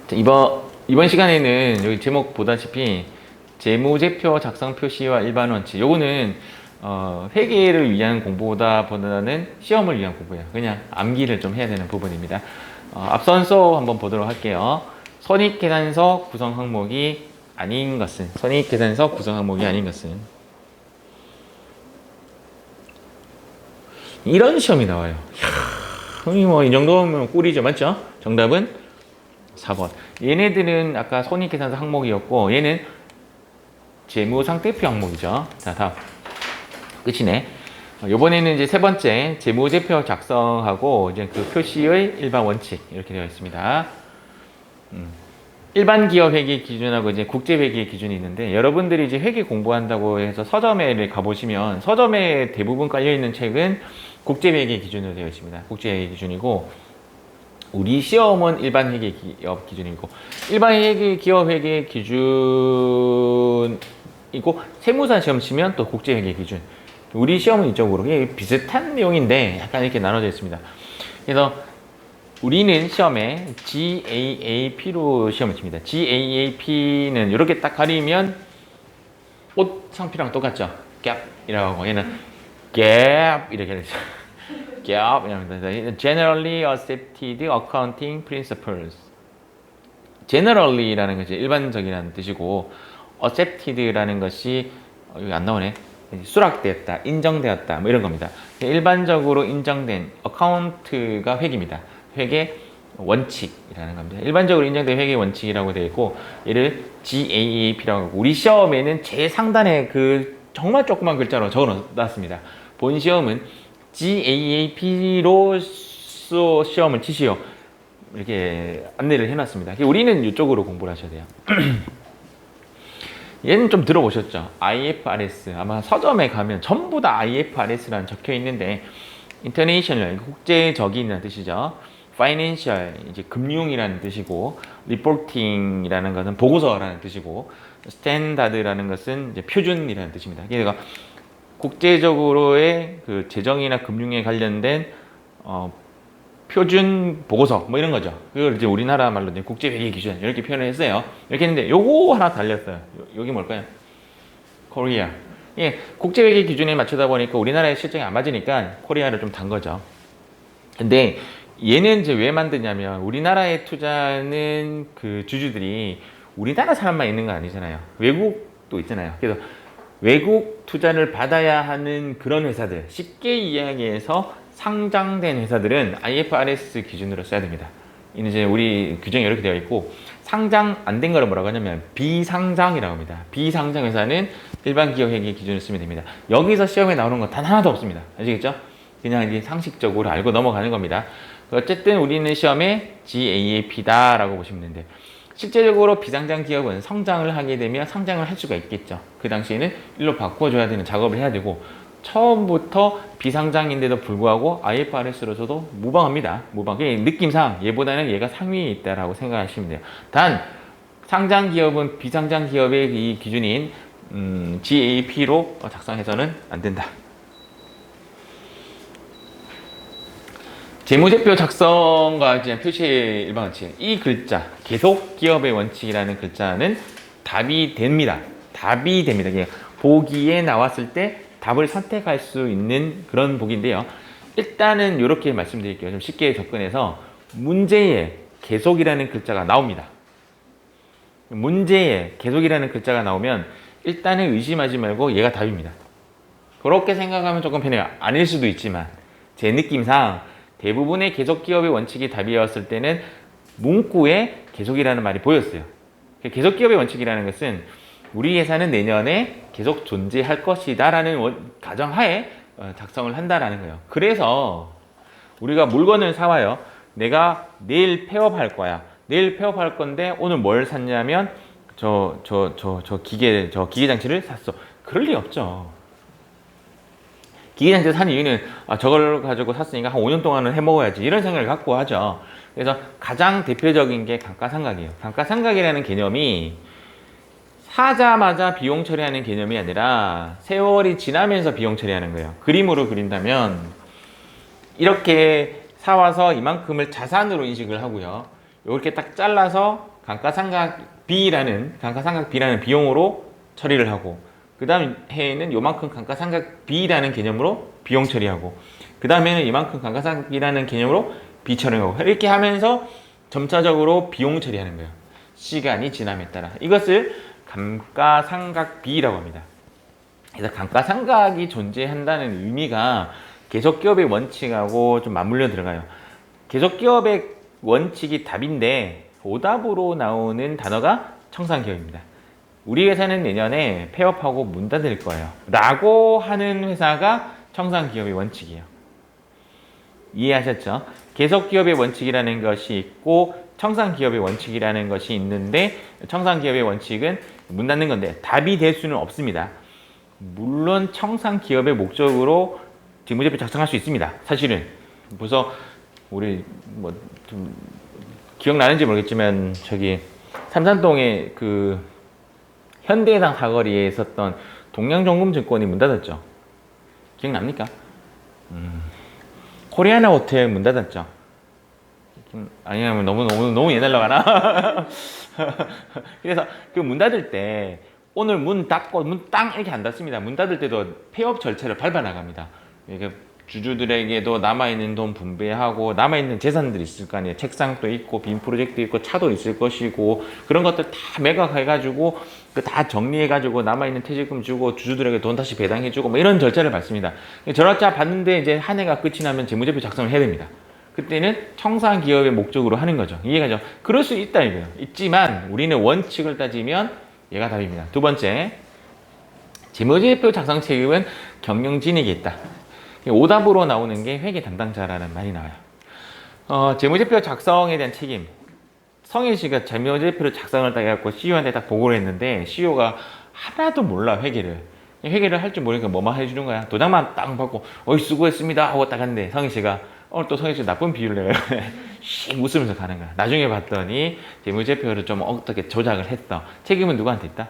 자, 이번 시간에는 여기 제목 보다시피 재무제표 작성 표시와 일반 원칙. 요거는 회계를 위한 공부보다는 시험을 위한 공부예요. 그냥 암기를 좀 해야 되는 부분입니다. 앞선서 한번 보도록 할게요. 손익계산서 구성 항목이 아닌 것은, 손익계산서 구성 항목이 아닌 것은 이런 시험이 나와요. 형이 뭐 이 정도면 꿀이죠, 맞죠? 정답은 4번. 얘네들은 아까 손익계산서 항목이었고 얘는 재무상태표 항목이죠. 자, 다음. 끝이네. 이번에는 이제 세 번째 재무제표 작성하고 이제 그 표시의 일반 원칙 이렇게 되어 있습니다. 일반 기업 회계 기준하고 이제 국제 회계 기준이 있는데, 여러분들이 이제 회계 공부한다고 해서 서점에 가보시면 서점에 대부분 깔려 있는 책은 국제 회계 기준으로 되어 있습니다. 국제 회계 기준이고, 우리 시험은 일반 회계 기업 기준이고, 일반 회계 기업 회계 기준이고, 세무사 시험 치면 또 국제 회계 기준. 우리 시험은 이쪽으로 비슷한 내용인데 약간 이렇게 나눠져 있습니다. 그래서 우리는 시험에 GAAP로 시험을 칩니다. GAAP는 이렇게 딱 가리면 옷 상표랑 똑같죠. GAP이라고 하고, 얘는 GAP 이렇게 되죠. GAP 이랍니다. Generally Accepted Accounting Principles. Generally라는 것이 일반적이라는 뜻이고, Accepted라는 것이 여기 안 나오네. 수락되었다, 인정되었다, 뭐 이런 겁니다. 일반적으로 인정된 어카운트가 회계입니다. 회계 원칙이라는 겁니다. 일반적으로 인정된 회계 원칙이라고 되어 있고, 얘를 GAAP라고 하고, 우리 시험에는 제일 상단에 그 정말 조그만 글자로 적어 놨습니다. 본 시험은 GAAP로 시험을 치시오, 이렇게 안내를 해놨습니다. 우리는 이쪽으로 공부를 하셔야 돼요. 얘는 좀 들어보셨죠? IFRS. 아마 서점에 가면 전부 다 IFRS라는 적혀 있는데, International, 국제적인이라는 뜻이죠. Financial, 이제 금융이라는 뜻이고, Reporting이라는 것은 보고서라는 뜻이고, Standard라는 것은 이제 표준이라는 뜻입니다. 그러니까 국제적으로의 그 재정이나 금융에 관련된 표준 보고서 뭐 이런 거죠. 그걸 이제 우리나라 말로 국제 회계 기준 이렇게 표현을 했어요. 이렇게 했는데 요거 하나 달렸어요. 여기 뭘까요? 코리아. 예, 국제 회계 기준에 맞추다 보니까 우리나라의 실정이 안 맞으니까 코리아를 좀 단 거죠. 근데 얘는 이제 왜 만드냐면, 우리나라에 투자하는 그 주주들이 우리나라 사람만 있는 거 아니잖아요. 외국도 있잖아요. 그래서 외국 투자를 받아야 하는 그런 회사들, 쉽게 이야기해서 상장된 회사들은 IFRS 기준으로 써야 됩니다. 이제 우리 규정이 이렇게 되어 있고, 상장 안 된 거를 뭐라고 하냐면 비상장이라고 합니다. 비상장 회사는 일반 기업 회계 기준을 쓰면 됩니다. 여기서 시험에 나오는 건 단 하나도 없습니다. 아시겠죠? 그냥 이제 상식적으로 알고 넘어가는 겁니다. 어쨌든 우리는 시험에 GAAP다라고 보시면 되는데, 실제적으로 비상장 기업은 성장을 하게 되면 상장을 할 수가 있겠죠. 그 당시에는 일로 바꿔줘야 되는 작업을 해야 되고, 처음부터 비상장인데도 불구하고 IFRS로서도 무방합니다. 무방. 느낌상 얘보다는 얘가 상위에 있다라고 생각하시면 돼요. 단 상장 기업은 비상장 기업의 이 기준인 GAP로 작성해서는 안 된다. 재무제표 작성과 이제 표시의 일반 원칙. 이 글자, 계속 기업의 원칙이라는 글자는 답이 됩니다. 답이 됩니다. 보기에 나왔을 때 답을 선택할 수 있는 그런 보기인데요. 일단은 이렇게 말씀드릴게요. 좀 쉽게 접근해서, 문제에 계속이라는 글자가 나옵니다. 문제에 계속이라는 글자가 나오면 일단은 의심하지 말고 얘가 답입니다. 그렇게 생각하면 조금 편해요. 아닐 수도 있지만 제 느낌상 대부분의 계속 기업의 원칙이 답이었을 때는 문구에 계속이라는 말이 보였어요. 계속 기업의 원칙이라는 것은 우리 회사는 내년에 계속 존재할 것이다 라는 가정하에 작성을 한다라는 거예요. 그래서 우리가 물건을 사와요. 내가 내일 폐업할 거야. 내일 폐업할 건데 오늘 뭘 샀냐면 저 기계 장치를 샀어. 그럴 리 없죠. 기계 장치를 산 이유는 저걸 가지고 샀으니까 한 5년 동안은 해 먹어야지, 이런 생각을 갖고 하죠. 그래서 가장 대표적인 게 감가상각이에요. 감가상각이라는 개념이 사자마자 비용 처리하는 개념이 아니라 세월이 지나면서 비용 처리하는 거예요. 그림으로 그린다면 이렇게 사와서 이만큼을 자산으로 인식을 하고요. 이렇게 딱 잘라서 감가상각 B라는 비용으로 처리를 하고, 그 다음 해에는 요만큼 감가상각 B라는 개념으로 비용 처리하고, 그 다음에는 이만큼 감가상각이라는 개념으로 B 처리하고, 이렇게 하면서 점차적으로 비용 처리하는 거예요. 시간이 지남에 따라. 이것을 감가상각비라고 합니다. 그래서 감가상각이 존재한다는 의미가 계속기업의 원칙하고 좀 맞물려 들어가요. 계속기업의 원칙이 답인데 오답으로 나오는 단어가 청산기업입니다. 우리 회사는 내년에 폐업하고 문 닫을 거예요 라고 하는 회사가 청산기업의 원칙이에요. 이해하셨죠? 계속기업의 원칙이라는 것이 있고 청산기업의 원칙이라는 것이 있는데, 청산기업의 원칙은 문 닫는 건데 답이 될 수는 없습니다. 물론 청산기업의 목적으로 재무제표 작성할 수 있습니다. 사실은. 그래서 우리 뭐 좀 기억나는지 모르겠지만 저기 삼산동에 그 현대해상 사거리에 있었던 동양정금증권이 문 닫았죠. 기억납니까? 코리아나 호텔 문 닫았죠. 아니면 너무 옛날로 가나? 그래서 그 문 닫을 때 오늘 문 닫고 문 땅 이렇게 안 닫습니다. 문 닫을 때도 폐업 절차를 밟아 나갑니다. 이게 주주들에게도 남아있는 돈 분배하고 남아있는 재산들이 있을 거 아니에요. 책상도 있고 빔 프로젝트 있고 차도 있을 것이고 그런 것들 다 매각해가지고 그 다 정리해가지고 남아있는 퇴직금 주고 주주들에게 돈 다시 배당해주고 뭐 이런 절차를 밟습니다. 절차 받는데 이제 한 해가 끝이 나면 재무제표 작성을 해야 됩니다. 그때는 청산기업의 목적으로 하는 거죠. 이해가죠? 그럴 수 있다 이거예요. 있지만 우리는 원칙을 따지면 얘가 답입니다. 두 번째, 재무제표 작성 책임은 경영진에게 있다. 오답으로 나오는 게 회계 담당자라는 말이 나와요. 재무제표 작성에 대한 책임. 성일 씨가 재무제표를 작성을 딱 해갖고 CEO한테 딱 보고를 했는데 CEO가 하나도 몰라 회계를. 회계를 할 줄 모르니까 뭐만 해주는 거야. 도장만 딱 받고 어이 수고했습니다 하고 딱 갔는데 성일 씨가 오늘 또 성일 씨 나쁜 비유를 내가 씩 웃으면서 가는 거야. 나중에 봤더니 재무제표를 좀 어떻게 조작을 했어. 책임은 누구한테 있다?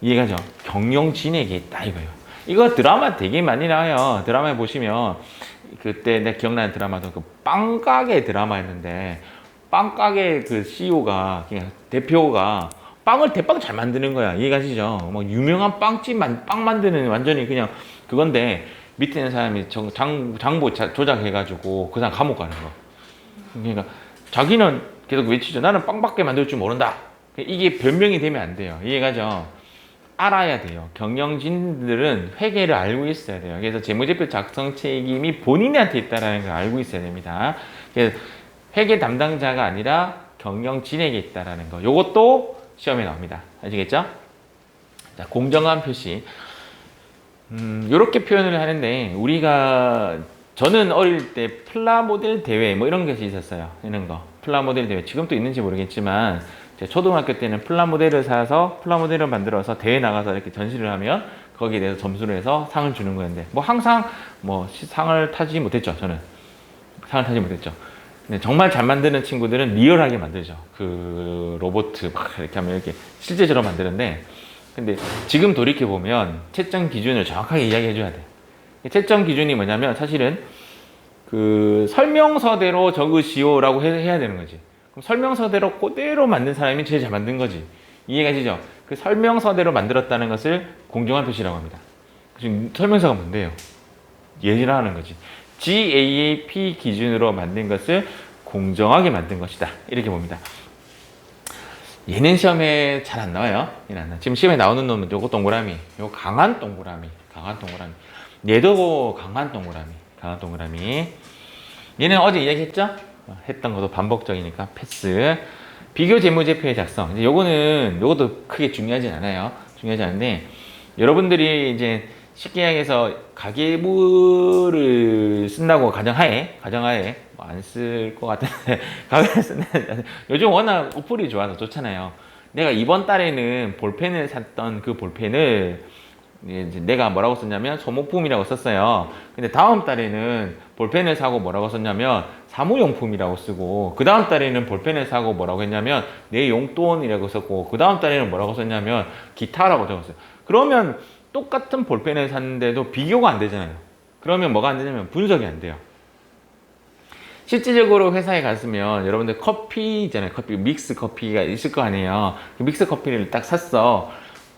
이해가죠? 경영진에게 있다 이거예요. 이거 드라마 되게 많이 나와요. 드라마에 보시면 그때 내가 기억나는 드라마도 그 빵가게 드라마였는데 빵가게 그 CEO가 그냥 대표가 빵을 대빵 잘 만드는 거야. 이해가시죠? 뭐 유명한 빵집 빵 만드는 완전히 그냥 그건데 밑에 있는 사람이 장부 조작해가지고 그 사람 감옥 가는 거. 그러니까 자기는 계속 외치죠. 나는 빵밖에 만들 줄 모른다. 이게 변명이 되면 안 돼요. 이해가죠? 알아야 돼요. 경영진들은 회계를 알고 있어야 돼요. 그래서 재무제표 작성 책임이 본인한테 있다는 걸 알고 있어야 됩니다. 그래서 회계 담당자가 아니라 경영진에게 있다는 거. 요것도 시험에 나옵니다. 아시겠죠? 자, 공정한 표시. 요렇게 표현을 하는데 저는 어릴 때 플라모델 대회 뭐 이런 것이 있었어요. 이런 거. 플라모델 대회. 지금도 있는지 모르겠지만 제 초등학교 때는 플라모델을 사서 플라모델을 만들어서 대회 나가서 이렇게 전시를 하면 거기에 대해서 점수를 해서 상을 주는 거였는데 뭐 항상 뭐 상을 타지 못했죠. 저는 상을 타지 못했죠. 근데 정말 잘 만드는 친구들은 리얼하게 만들죠. 그 로봇 막 이렇게 하면 이렇게 실제적으로 만드는데 근데 지금 돌이켜 보면 채점 기준을 정확하게 이야기해 줘야 돼. 채점 기준이 뭐냐면 사실은 그 설명서대로 적으시오라고 해야 되는 거지. 그럼 설명서대로 그대로 만든 사람이 제일 잘 만든 거지. 이해가 되죠? 그 설명서대로 만들었다는 것을 공정한 표시라고 합니다. 지금 설명서가 뭔데요? 예지라는 거지. GAAP 기준으로 만든 것을 공정하게 만든 것이다. 이렇게 봅니다. 얘는 시험에 잘 안 나와요. 얘는 안 나와요. 지금 시험에 나오는 놈은 요거 동그라미, 요거 강한 동그라미. 얘도 강한 동그라미. 얘는 어제 이야기했죠? 했던 것도 반복적이니까 패스. 비교 재무제표의 작성. 이제 요것도 크게 중요하진 않아요. 중요하지 않은데, 여러분들이 이제 쉽게 얘기해서 가계부를 쓴다고 가정하에 뭐 안 쓸 것 같은데 가계부를 쓴다는 요즘 워낙 어플이 좋아서 좋잖아요. 내가 이번 달에는 볼펜을 샀던 그 볼펜을 이제 내가 뭐라고 썼냐면 소모품이라고 썼어요. 근데 다음 달에는 볼펜을 사고 뭐라고 썼냐면 사무용품이라고 쓰고, 그 다음 달에는 볼펜을 사고 뭐라고 했냐면 내 용돈이라고 썼고, 그 다음 달에는 뭐라고 썼냐면 기타라고 적었어요. 그러면 똑같은 볼펜을 샀는데도 비교가 안 되잖아요. 그러면 뭐가 안 되냐면 분석이 안 돼요. 실질적으로 회사에 갔으면 여러분들 커피 있잖아요. 커피, 믹스 커피가 있을 거 아니에요. 그 믹스 커피를 딱 샀어.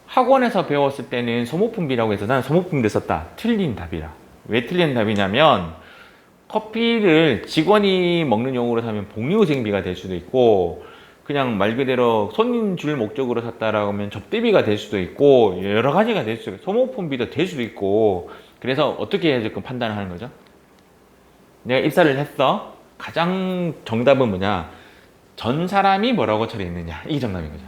학원에서 배웠을 때는 소모품비라고 해서 나는 소모품비 썼다. 틀린 답이라. 왜 틀린 답이냐면 커피를 직원이 먹는 용으로 사면 복리후생비가 될 수도 있고 그냥 말 그대로 손님 줄 목적으로 샀다라고 하면 접대비가 될 수도 있고 여러 가지가 될 수도 있고 소모품비도 될 수도 있고 그래서 어떻게 해야 그 판단을 하는 거죠? 내가 입사를 했어. 가장 정답은 뭐냐? 전 사람이 뭐라고 처리했느냐. 이게 정답인 거죠.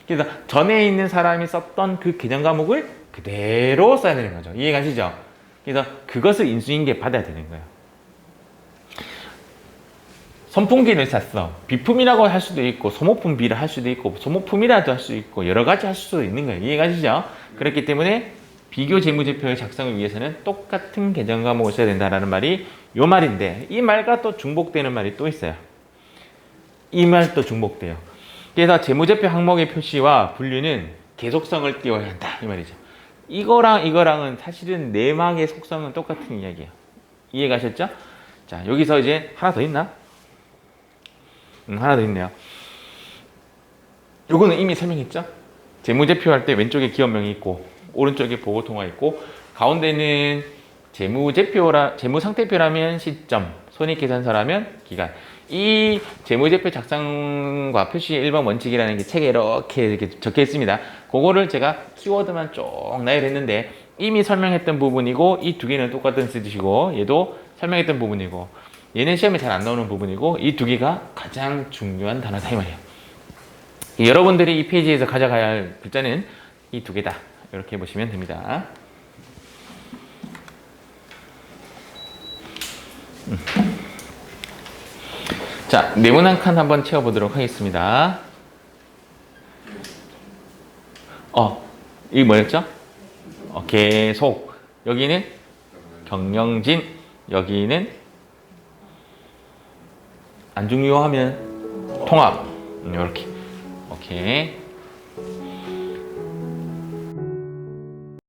그래서 전에 있는 사람이 썼던 그 계정 과목을 그대로 써야 되는 거죠. 이해가시죠? 그래서 그것을 인수인계 받아야 되는 거예요. 선풍기를 샀어. 비품이라고 할 수도 있고 소모품비를 할 수도 있고 소모품이라도 할 수도 있고 여러 가지 할 수도 있는 거예요. 이해가시죠? 그렇기 때문에 비교 재무제표의 작성을 위해서는 똑같은 계정 과목을 써야 된다라는 말이 요 말인데 이 말과 또 중복되는 말이 또 있어요. 이 말도 중복돼요. 그래서 재무제표 항목의 표시와 분류는 계속성을 띄워야 한다 이 말이죠. 이거랑 이거랑은 사실은 내막의 속성은 똑같은 이야기예요. 이해가셨죠? 자 여기서 이제 하나 더 있나? 하나 더 있네요. 요거는 이미 설명했죠? 재무제표 할 때 왼쪽에 기업명이 있고 오른쪽에 보고통화 있고 가운데는 재무상태표라면 시점, 손익계산서라면 기간. 이 재무제표 작성과 표시의 일반 원칙이라는 게 책에 이렇게 적혀 있습니다. 그거를 제가 키워드만 쭉 나열했는데 이미 설명했던 부분이고 이 두 개는 똑같은 뜻이고 얘도 설명했던 부분이고 얘는 시험에 잘 안 나오는 부분이고 이 두 개가 가장 중요한 단어다 이 말이에요. 여러분들이 이 페이지에서 가져가야 할 글자는 이 두 개다. 이렇게 보시면 됩니다. 자, 네모난 한 칸 한번 채워보도록 하겠습니다. 이게 뭐였죠? 계속. 여기는 경영진. 여기는 안중요하면 통합. 이렇게. 오케이.